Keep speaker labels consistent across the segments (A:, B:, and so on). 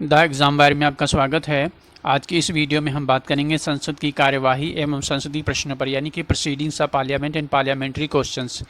A: The exam wire में आपका स्वागत है। आज की इस वीडियो में हम बात करेंगे संसद की कार्यवाही एवं संसदीय प्रश्नों पर, यानी कि proceedings of parliament and parliamentary questions.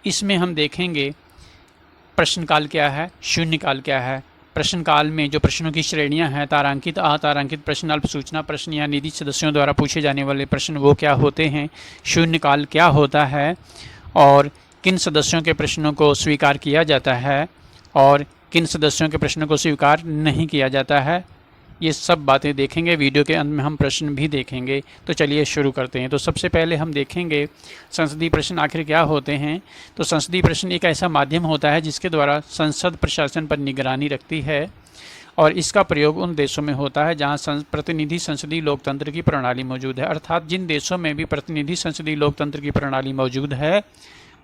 A: इसमें हम देखेंगे प्रश्नकाल क्या है, शून्यकाल क्या है। प्रश्नकाल में जो प्रश्नों की श्रेणियां हैं, तारांकित, अतारांकित प्रश्न, अल्प सूचना प्रश्न या निधि सदस्यों द्वारा पूछे जाने वाले प्रश्न, वो क्या होते हैं। शून्यकाल क्या होता है और किन सदस्यों के प्रश्नों को स्वीकार किया जाता है और किन सदस्यों के प्रश्नों को स्वीकार नहीं किया जाता है, ये सब बातें देखेंगे। वीडियो के अंत में हम प्रश्न भी देखेंगे। तो चलिए शुरू करते हैं। तो सबसे पहले हम देखेंगे संसदीय प्रश्न आखिर क्या होते हैं। तो संसदीय प्रश्न एक ऐसा माध्यम होता है जिसके द्वारा संसद प्रशासन पर निगरानी रखती है और इसका प्रयोग उन देशों में होता है जहां प्रतिनिधि संसदीय लोकतंत्र की प्रणाली मौजूद है। अर्थात जिन देशों में भी प्रतिनिधि संसदीय लोकतंत्र की प्रणाली मौजूद है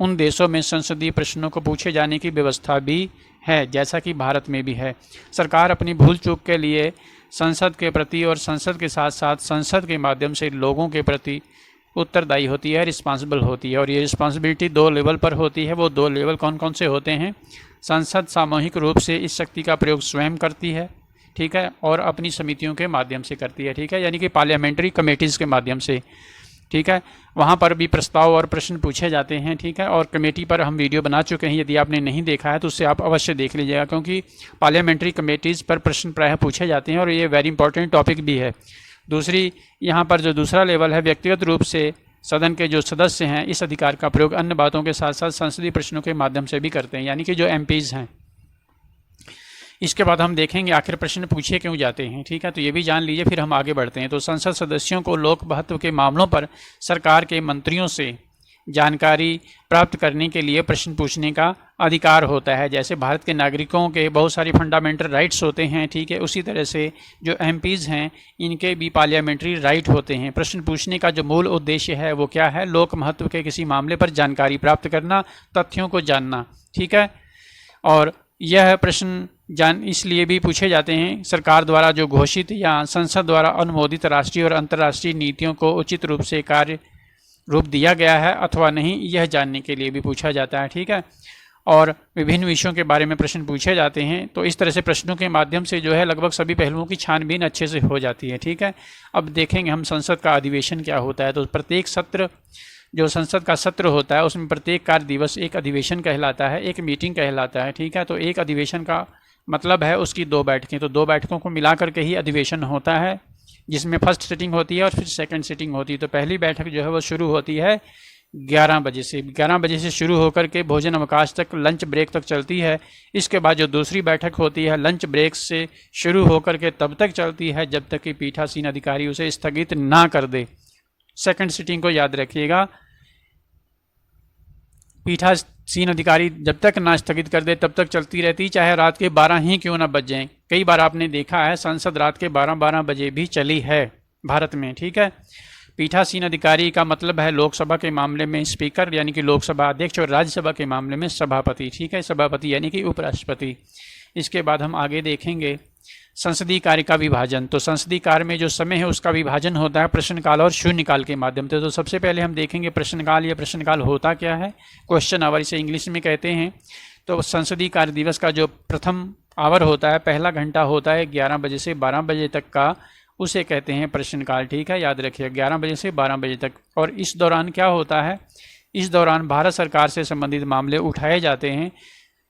A: उन देशों में संसदीय प्रश्नों को पूछे जाने की व्यवस्था भी है, जैसा कि भारत में भी है। सरकार अपनी भूल चूक के लिए संसद के प्रति और संसद के साथ साथ संसद के माध्यम से लोगों के प्रति उत्तरदायी होती है, रिस्पांसिबल होती है। और ये रिस्पांसिबिलिटी 2 लेवल पर होती है। वो 2 लेवल कौन कौन से होते हैं? संसद सामूहिक रूप से इस शक्ति का प्रयोग स्वयं करती है, ठीक है, और अपनी समितियों के माध्यम से करती है, ठीक है, यानी कि पार्लियामेंट्री कमेटीज़ के माध्यम से, ठीक है। वहाँ पर भी प्रस्ताव और प्रश्न पूछे जाते हैं, ठीक है। और कमेटी पर हम वीडियो बना चुके हैं, यदि आपने नहीं देखा है तो उससे आप अवश्य देख लीजिएगा, क्योंकि पार्लियामेंट्री कमेटीज़ पर प्रश्न प्रायः पूछे जाते हैं और ये वेरी इंपॉर्टेंट टॉपिक भी है। दूसरी, यहाँ पर जो दूसरा लेवल है, व्यक्तिगत रूप से सदन के जो सदस्य हैं इस अधिकार का प्रयोग अन्य बातों के साथ साथ संसदीय प्रश्नों के माध्यम से भी करते हैं, यानी कि जो MPs हैं। इसके बाद हम देखेंगे आखिर प्रश्न पूछे क्यों जाते हैं, ठीक है, तो ये भी जान लीजिए, फिर हम आगे बढ़ते हैं। तो संसद सदस्यों को लोक महत्व के मामलों पर सरकार के मंत्रियों से जानकारी प्राप्त करने के लिए प्रश्न पूछने का अधिकार होता है। जैसे भारत के नागरिकों के बहुत सारी फंडामेंटल राइट्स होते हैं, ठीक है, उसी तरह से जो MPs हैं इनके भी पार्लियामेंट्री राइट होते हैं। प्रश्न पूछने का जो मूल उद्देश्य है वो क्या है? लोक महत्व के किसी मामले पर जानकारी प्राप्त करना, तथ्यों को जानना, ठीक है। और यह प्रश्न इसलिए भी पूछे जाते हैं सरकार द्वारा जो घोषित या संसद द्वारा अनुमोदित राष्ट्रीय और अंतर्राष्ट्रीय नीतियों को उचित रूप से कार्य रूप दिया गया है अथवा नहीं, यह जानने के लिए भी पूछा जाता है, ठीक है। और विभिन्न विषयों के बारे में प्रश्न पूछे जाते हैं। तो इस तरह से प्रश्नों के माध्यम से जो है लगभग सभी पहलुओं की छानबीन अच्छे से हो जाती है, ठीक है। अब देखेंगे हम संसद का अधिवेशन क्या होता है। तो प्रत्येक सत्र, जो संसद का सत्र होता है उसमें प्रत्येक कार्य दिवस एक अधिवेशन कहलाता है, एक मीटिंग कहलाता है, ठीक है। तो एक अधिवेशन का मतलब है उसकी 2 बैठकें, तो 2 बैठकों को मिला करके ही अधिवेशन होता है, जिसमें फर्स्ट सिटिंग होती है और फिर सेकंड सिटिंग होती है। तो पहली बैठक जो है वो शुरू होती है 11 बजे से, 11 बजे से शुरू होकर के भोजन अवकाश तक, लंच ब्रेक तक चलती है। इसके बाद जो दूसरी बैठक होती है लंच ब्रेक से शुरू होकर के तब तक चलती है जब तक कि पीठासीन अधिकारी उसे स्थगित ना कर दे। सेकंड सिटिंग को याद रखिएगा, पीठासीन अधिकारी जब तक ना स्थगित कर दे तब तक चलती रहती, चाहे रात के 12 ही क्यों ना बज जाएं। कई बार आपने देखा है संसद रात के 12-12 बजे भी चली है भारत में, ठीक है। पीठासीन अधिकारी का मतलब है लोकसभा के मामले में स्पीकर यानी कि लोकसभा अध्यक्ष और राज्यसभा के मामले में सभापति, ठीक है, सभापति यानी कि उपराष्ट्रपति। इसके बाद हम आगे देखेंगे संसदीय कार्य का विभाजन। तो संसदीय कार्य में जो समय है उसका विभाजन होता है प्रश्नकाल और शून्यकाल के माध्यम से। तो सबसे पहले हम देखेंगे प्रश्नकाल। या प्रश्नकाल होता क्या है? क्वेश्चन आवर इसे इंग्लिश में कहते हैं। तो संसदीय कार्य दिवस का जो प्रथम आवर होता है, पहला घंटा होता है 11 बजे से 12 बजे तक का, उसे कहते हैं प्रश्नकाल, ठीक है, याद रखिए 11 बजे से 12 बजे तक। और इस दौरान क्या होता है? इस दौरान भारत सरकार से संबंधित मामले उठाए जाते हैं,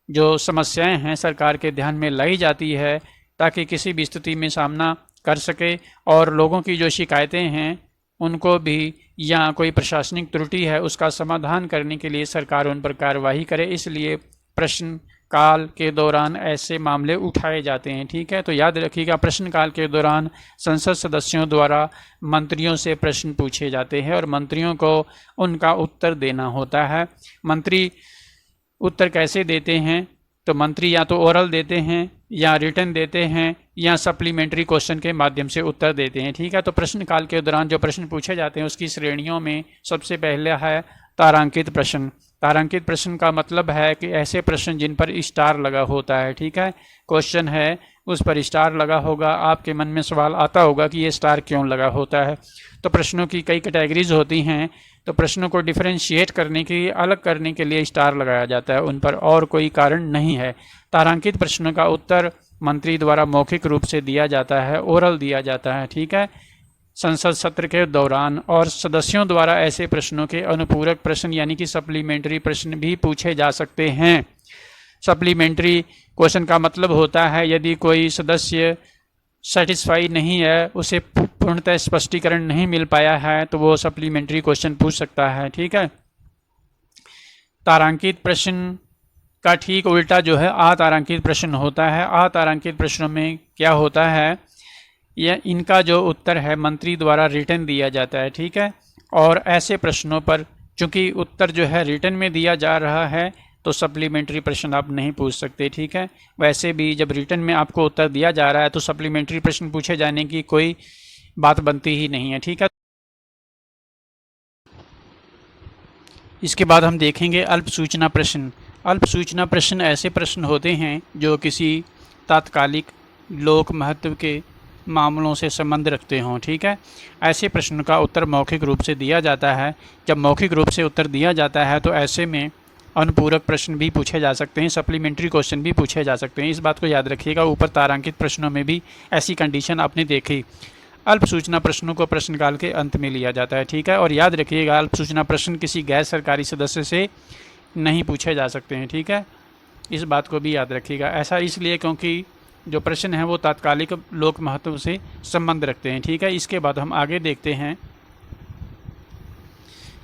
A: जो समस्याएं हैं सरकार के ध्यान में लाई जाती है ताकि किसी भी स्थिति में सामना कर सके, और लोगों की जो शिकायतें हैं उनको भी, या कोई प्रशासनिक त्रुटि है उसका समाधान करने के लिए सरकार उन पर कार्रवाई करे। इसलिए प्रश्नकाल के दौरान ऐसे मामले उठाए जाते हैं, ठीक है। तो याद रखिएगा प्रश्नकाल के दौरान संसद सदस्यों द्वारा मंत्रियों से प्रश्न पूछे जाते हैं और मंत्रियों को उनका उत्तर देना होता है। मंत्री उत्तर कैसे देते हैं? तो मंत्री या तो ओरल देते हैं या रिटन देते हैं या सप्लीमेंट्री क्वेश्चन के माध्यम से उत्तर देते हैं, ठीक है। तो प्रश्नकाल के दौरान जो प्रश्न पूछे जाते हैं उसकी श्रेणियों में सबसे पहले है तारांकित प्रश्न। तारांकित प्रश्न का मतलब है कि ऐसे प्रश्न जिन पर स्टार लगा होता है, ठीक है। क्वेश्चन है उस पर स्टार लगा होगा, आपके मन में सवाल आता होगा कि ये स्टार क्यों लगा होता है। तो प्रश्नों की कई कैटेगरीज होती हैं, तो प्रश्नों को डिफरेंशिएट करने के लिए, अलग करने के लिए स्टार लगाया जाता है उन पर, और कोई कारण नहीं है। तारांकित प्रश्नों का उत्तर मंत्री द्वारा मौखिक रूप से दिया जाता है, ओरल दिया जाता है, ठीक है, संसद सत्र के दौरान। और सदस्यों द्वारा ऐसे प्रश्नों के अनुपूरक प्रश्न यानी कि सप्लीमेंट्री प्रश्न भी पूछे जा सकते हैं। सप्लीमेंट्री क्वेश्चन का मतलब होता है यदि कोई सदस्य सेटिस्फाई नहीं है, उसे पूर्णतः स्पष्टीकरण नहीं मिल पाया है, तो वो सप्लीमेंट्री क्वेश्चन पूछ सकता है, ठीक है। तारांकित प्रश्न का ठीक उल्टा जो है अतारांकित प्रश्न होता है। अतारांकित प्रश्नों में क्या होता है, यह इनका जो उत्तर है मंत्री द्वारा रिटन दिया जाता है, ठीक है। और ऐसे प्रश्नों पर चूंकि उत्तर जो है रिटन में दिया जा रहा है तो सप्लीमेंट्री प्रश्न आप नहीं पूछ सकते, ठीक है। वैसे भी जब रिटन में आपको उत्तर दिया जा रहा है तो सप्लीमेंट्री प्रश्न पूछे जाने की कोई बात बनती ही नहीं है, ठीक है। इसके बाद हम देखेंगे अल्प सूचना प्रश्न। अल्प सूचना प्रश्न ऐसे प्रश्न होते हैं जो किसी तात्कालिक लोक महत्व के मामलों से संबंध रखते हों, ठीक है। ऐसे प्रश्न का उत्तर मौखिक रूप से दिया जाता है। जब मौखिक रूप से उत्तर दिया जाता है तो ऐसे में अनुपूरक प्रश्न भी पूछे जा सकते हैं, सप्लीमेंट्री क्वेश्चन भी पूछे जा सकते हैं। इस बात को याद रखिएगा। ऊपर तारांकित प्रश्नों में भी ऐसी कंडीशन आपने देखी। अल्प सूचना प्रश्नों को प्रश्नकाल के अंत में लिया जाता है, ठीक है। और याद रखिएगा अल्प सूचना प्रश्न किसी गैर सरकारी सदस्य से नहीं पूछे जा सकते हैं, ठीक है। इस बात को भी याद रखिएगा। ऐसा इसलिए क्योंकि जो प्रश्न हैं वो तात्कालिक लोक महत्व से संबंध रखते हैं, ठीक है। इसके बाद हम आगे देखते हैं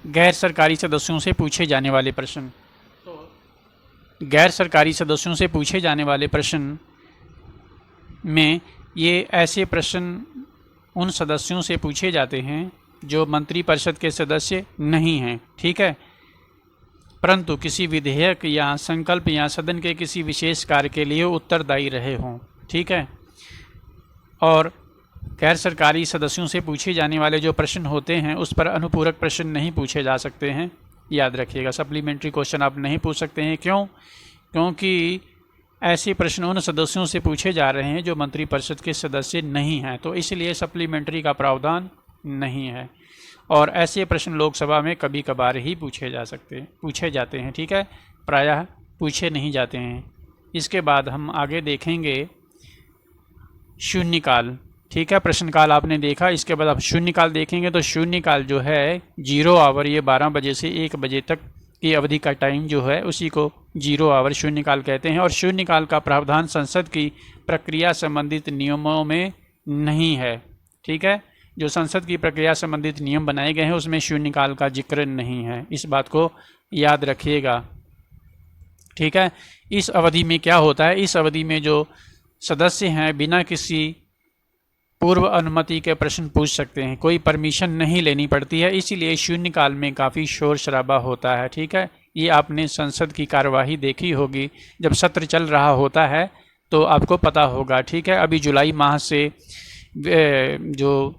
A: गैर सरकारी सदस्यों से पूछे जाने वाले प्रश्न। तो गैर सरकारी सदस्यों से पूछे जाने वाले प्रश्न में ये ऐसे प्रश्न उन सदस्यों से पूछे जाते हैं जो मंत्रिपरिषद के सदस्य नहीं हैं, ठीक है, परंतु किसी विधेयक या संकल्प या सदन के किसी विशेष कार्य के लिए उत्तरदायी रहे हों, ठीक है। और गैर सरकारी सदस्यों से पूछे जाने वाले जो प्रश्न होते हैं उस पर अनुपूरक प्रश्न नहीं पूछे जा सकते हैं, याद रखिएगा। सप्लीमेंट्री क्वेश्चन आप नहीं पूछ सकते हैं। क्यों? क्योंकि ऐसे प्रश्न उन सदस्यों से पूछे जा रहे हैं जो मंत्रिपरिषद के सदस्य नहीं हैं, तो इसलिए सप्लीमेंट्री का प्रावधान नहीं है। और ऐसे प्रश्न लोकसभा में कभी कभार ही पूछे जाते हैं, ठीक है, प्रायः पूछे नहीं जाते हैं। इसके बाद हम आगे देखेंगे शून्यकाल, ठीक है। प्रश्नकाल आपने देखा, इसके बाद आप शून्यकाल देखेंगे। तो शून्यकाल जो है 0 आवर, ये 12 बजे से 1 बजे तक की अवधि का टाइम जो है उसी को 0 आवर शून्यकाल कहते हैं। और शून्यकाल का प्रावधान संसद की प्रक्रिया संबंधित नियमों में नहीं है, ठीक है। जो संसद की प्रक्रिया संबंधित नियम बनाए गए हैं उसमें शून्यकाल का जिक्र नहीं है। इस बात को याद रखिएगा, ठीक है। इस अवधि में क्या होता है, इस अवधि में जो सदस्य हैं बिना किसी पूर्व अनुमति के प्रश्न पूछ सकते हैं, कोई परमिशन नहीं लेनी पड़ती है। इसीलिए शून्यकाल में काफ़ी शोर शराबा होता है, ठीक है। ये आपने संसद की कार्यवाही देखी होगी, जब सत्र चल रहा होता है तो आपको पता होगा, ठीक है। अभी जुलाई माह से जो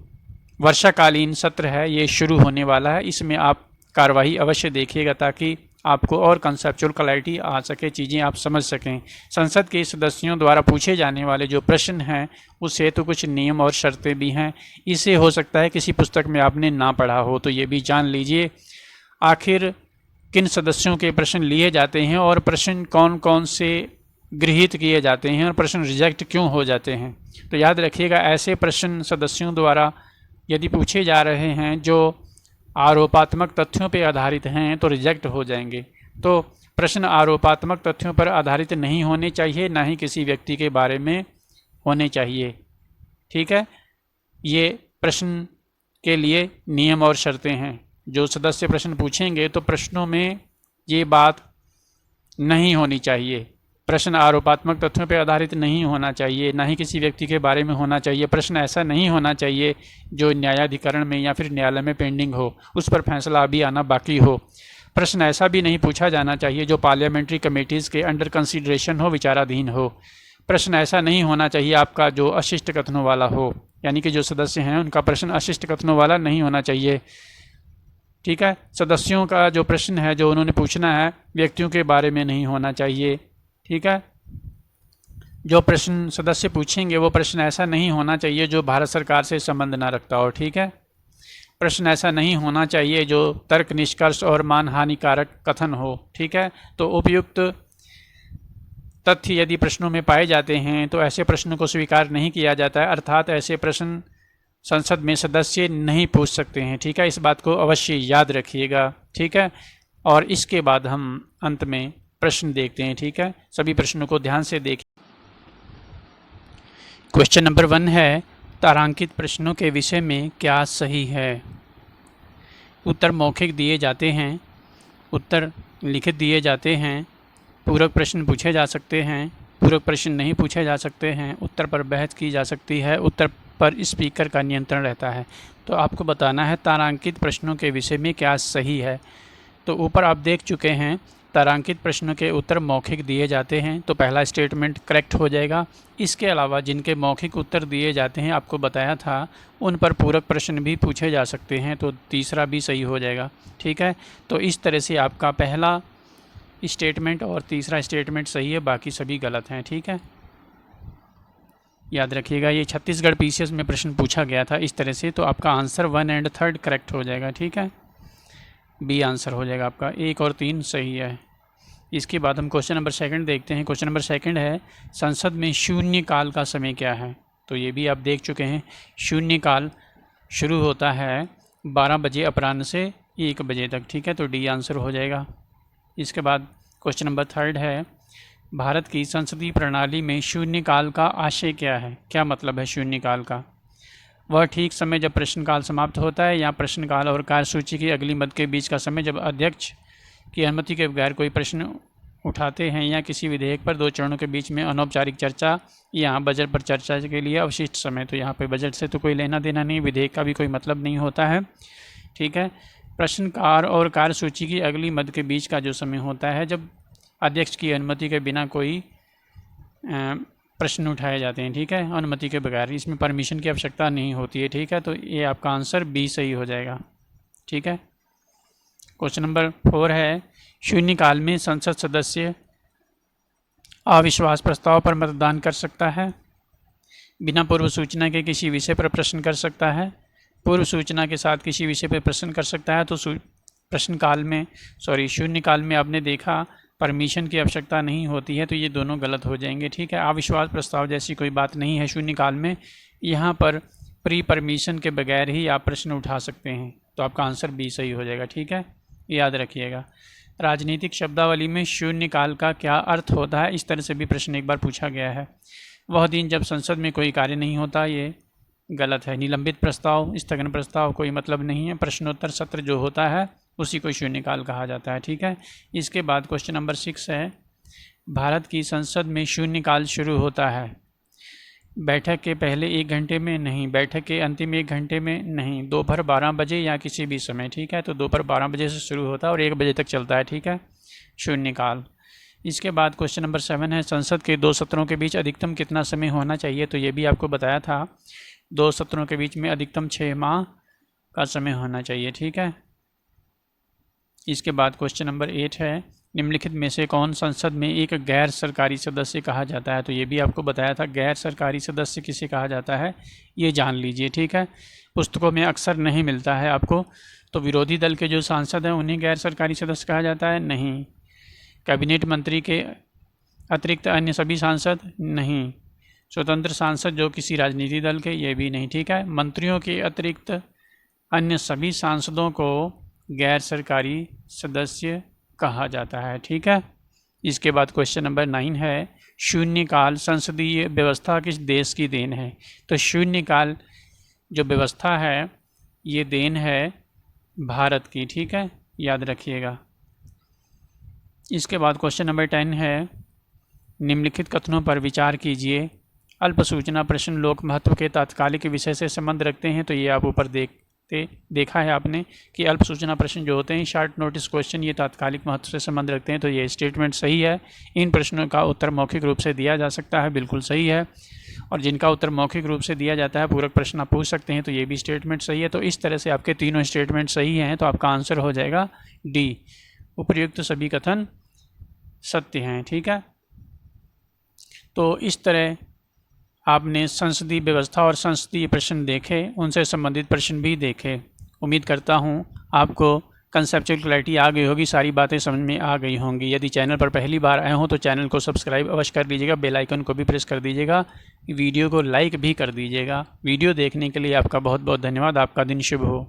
A: वर्षाकालीन सत्र है ये शुरू होने वाला है। इसमें आप कार्यवाही अवश्य देखिएगा ताकि आपको और कंसेप्चुअल क्लैरिटी आ सके, चीज़ें आप समझ सकें। संसद के सदस्यों द्वारा पूछे जाने वाले जो प्रश्न हैं उससे तो कुछ नियम और शर्तें भी हैं। इसे हो सकता है किसी पुस्तक में आपने ना पढ़ा हो, तो ये भी जान लीजिए। आखिर किन सदस्यों के प्रश्न लिए जाते हैं और प्रश्न कौन कौन से गृहीत किए जाते हैं और प्रश्न रिजेक्ट क्यों हो जाते हैं। तो याद रखिएगा ऐसे प्रश्न सदस्यों द्वारा यदि पूछे जा रहे हैं जो आरोपात्मक तथ्यों पर आधारित हैं तो रिजेक्ट हो जाएंगे। तो प्रश्न आरोपात्मक तथ्यों पर आधारित नहीं होने चाहिए, ना ही किसी व्यक्ति के बारे में होने चाहिए, ठीक है। ये प्रश्न के लिए नियम और शर्तें हैं। जो सदस्य प्रश्न पूछेंगे तो प्रश्नों में ये बात नहीं होनी चाहिए। प्रश्न आरोपात्मक तथ्यों पर आधारित नहीं होना चाहिए, ना ही किसी व्यक्ति के बारे में होना चाहिए। प्रश्न ऐसा नहीं होना चाहिए जो न्यायाधिकरण में या फिर न्यायालय में पेंडिंग हो, उस पर फैसला अभी आना बाकी हो। प्रश्न ऐसा भी नहीं पूछा जाना चाहिए जो पार्लियामेंट्री कमेटीज़ के अंडर कंसिडरेशन हो, विचाराधीन हो। प्रश्न ऐसा नहीं होना चाहिए आपका जो अशिष्ट कथनों वाला हो, यानी कि जो सदस्य हैं उनका प्रश्न अशिष्ट कथनों वाला नहीं होना चाहिए, ठीक है। सदस्यों का जो प्रश्न है जो उन्होंने पूछना है व्यक्तियों के बारे में नहीं होना चाहिए, ठीक है। जो प्रश्न सदस्य पूछेंगे वो प्रश्न ऐसा नहीं होना चाहिए जो भारत सरकार से संबंध ना रखता हो, ठीक है। प्रश्न ऐसा नहीं होना चाहिए जो तर्क निष्कर्ष और मानहानिकारक कथन हो, ठीक है। तो उपयुक्त तथ्य यदि प्रश्नों में पाए जाते हैं तो ऐसे प्रश्नों को स्वीकार नहीं किया जाता है, अर्थात ऐसे प्रश्न संसद में सदस्य नहीं पूछ सकते हैं। ठीक है, इस बात को अवश्य याद रखिएगा। ठीक है, और इसके बाद हम अंत में प्रश्न देखते हैं। ठीक है, सभी प्रश्नों को ध्यान से देखिए। क्वेश्चन नंबर 1 है, तारांकित प्रश्नों के विषय में क्या सही है। उत्तर मौखिक दिए जाते हैं, उत्तर लिखित दिए जाते हैं, पूरक प्रश्न पूछे जा सकते हैं, पूरक प्रश्न नहीं पूछे जा सकते हैं, उत्तर पर बहस की जा सकती है, उत्तर पर स्पीकर का नियंत्रण रहता है। तो आपको बताना है तारांकित प्रश्नों के विषय में क्या सही है। तो ऊपर आप देख चुके हैं, तारांकित प्रश्नों के उत्तर मौखिक दिए जाते हैं, तो पहला स्टेटमेंट करेक्ट हो जाएगा। इसके अलावा जिनके मौखिक उत्तर दिए जाते हैं, आपको बताया था, उन पर पूरक प्रश्न भी पूछे जा सकते हैं, तो तीसरा भी सही हो जाएगा। ठीक है, तो इस तरह से आपका पहला स्टेटमेंट और तीसरा स्टेटमेंट सही है, बाकी सभी गलत हैं। ठीक है, याद रखिएगा, ये छत्तीसगढ़ पीसीएस में प्रश्न पूछा गया था इस तरह से, तो आपका आंसर 1 और 3 करेक्ट हो जाएगा। ठीक है, बी आंसर हो जाएगा आपका, 1 और 3 सही है। इसके बाद हम क्वेश्चन नंबर 2 देखते हैं। क्वेश्चन नंबर 2 है, संसद में शून्य काल का समय क्या है। तो ये भी आप देख चुके हैं, शून्य काल शुरू होता है 12 बजे अपराह्न से 1 बजे तक। ठीक है, तो डी आंसर हो जाएगा। इसके बाद क्वेश्चन नंबर 3 है, भारत की संसदीय प्रणाली में शून्य काल का आशय क्या है। क्या मतलब है शून्य काल का। वह ठीक समय जब प्रश्नकाल समाप्त होता है या प्रश्नकाल और कार्यसूची की अगली मद के बीच का समय जब अध्यक्ष की अनुमति के बगैर कोई प्रश्न उठाते हैं या किसी विधेयक पर 2 चरणों के बीच में अनौपचारिक चर्चा या बजट पर चर्चा के लिए अवशिष्ट समय। तो यहाँ पे बजट से तो कोई लेना देना नहीं, विधेयक का भी कोई मतलब नहीं होता है। ठीक है, प्रश्नकाल और कार्यसूची की अगली मद के बीच का जो समय होता है जब अध्यक्ष की अनुमति के बिना कोई प्रश्न उठाए जाते हैं। ठीक है, अनुमति के बगैर, इसमें परमिशन की आवश्यकता नहीं होती है। ठीक है, तो ये आपका आंसर बी सही हो जाएगा। ठीक है, क्वेश्चन नंबर 4 है, शून्यकाल में संसद सदस्य अविश्वास प्रस्ताव पर मतदान कर सकता है, बिना पूर्व सूचना के किसी विषय पर प्रश्न कर सकता है, पूर्व सूचना के साथ किसी विषय पर प्रश्न कर सकता है। तो शून्यकाल में आपने देखा परमिशन की आवश्यकता नहीं होती है, तो ये दोनों गलत हो जाएंगे। ठीक है, अविश्वास प्रस्ताव जैसी कोई बात नहीं है शून्यकाल में, यहाँ पर प्री परमिशन के बगैर ही आप प्रश्न उठा सकते हैं, तो आपका आंसर बी सही हो जाएगा। ठीक है, याद रखिएगा। राजनीतिक शब्दावली में शून्यकाल का क्या अर्थ होता है, इस तरह से भी प्रश्न एक बार पूछा गया है। वह दिन जब संसद में कोई कार्य नहीं होता, ये गलत है। निलंबित प्रस्ताव, स्थगन प्रस्ताव कोई मतलब नहीं है। प्रश्नोत्तर सत्र जो होता है उसी को शून्यकाल कहा जाता है। ठीक है, इसके बाद क्वेश्चन नंबर 6 है, भारत की संसद में शून्यकाल शुरू होता है बैठक के पहले 1 घंटे में नहीं, बैठक के अंतिम 1 घंटे में नहीं, दोपहर 12 बजे या किसी भी समय। ठीक है, तो दोपहर 12 बजे से शुरू होता है और 1 बजे तक चलता है। ठीक है, शून्यकाल। इसके बाद क्वेश्चन नंबर 7 है, संसद के 2 सत्रों के बीच अधिकतम कितना समय होना चाहिए। तो ये भी आपको बताया था, 2 सत्रों के बीच में अधिकतम 6 माह का समय होना चाहिए। ठीक है, इसके बाद क्वेश्चन नंबर 8 है, निम्नलिखित में से कौन संसद में एक गैर सरकारी सदस्य कहा जाता है। तो ये भी आपको बताया था, गैर सरकारी सदस्य किसे कहा जाता है, ये जान लीजिए। ठीक है, पुस्तकों में अक्सर नहीं मिलता है आपको। तो विरोधी दल के जो सांसद हैं उन्हें गैर सरकारी सदस्य कहा जाता है, नहीं। कैबिनेट मंत्री के अतिरिक्त अन्य सभी सांसद, नहीं। स्वतंत्र सांसद जो किसी राजनीतिक दल के, ये भी नहीं। ठीक है, मंत्रियों के अतिरिक्त अन्य सभी सांसदों को गैर सरकारी सदस्य कहा जाता है। ठीक है, इसके बाद क्वेश्चन नंबर 9 है, शून्यकाल संसदीय व्यवस्था किस देश की देन है। तो शून्यकाल जो व्यवस्था है ये देन है भारत की। ठीक है, याद रखिएगा। इसके बाद क्वेश्चन नंबर 10 है, निम्नलिखित कथनों पर विचार कीजिए। अल्प सूचना प्रश्न लोक महत्व के तात्कालिक विषय से संबंध रखते हैं। तो ये आप ऊपर देखा है आपने कि अल्प सूचना प्रश्न जो होते हैं, शॉर्ट नोटिस क्वेश्चन, ये तात्कालिक महत्व से संबंध रखते हैं। तो ये स्टेटमेंट सही है। इन प्रश्नों का उत्तर मौखिक रूप से दिया जा सकता है, बिल्कुल सही है। और जिनका उत्तर मौखिक रूप से दिया जाता है, पूरक प्रश्न आप पूछ सकते हैं, तो ये भी स्टेटमेंट सही है। तो इस तरह से आपके तीनों स्टेटमेंट सही हैं, तो आपका आंसर हो जाएगा डी, उपर्युक्त सभी कथन सत्य हैं। ठीक है, तो इस तरह आपने संसदीय व्यवस्था और संसदीय प्रश्न देखे, उनसे संबंधित प्रश्न भी देखे। उम्मीद करता हूँ आपको कंसेप्चुअल क्लैरिटी आ गई होगी, सारी बातें समझ में आ गई होंगी। यदि चैनल पर पहली बार आए हों तो चैनल को सब्सक्राइब अवश्य कर लीजिएगा, बेल आइकन को भी प्रेस कर दीजिएगा, वीडियो को लाइक भी कर दीजिएगा। वीडियो देखने के लिए आपका बहुत बहुत धन्यवाद। आपका दिन शुभ हो।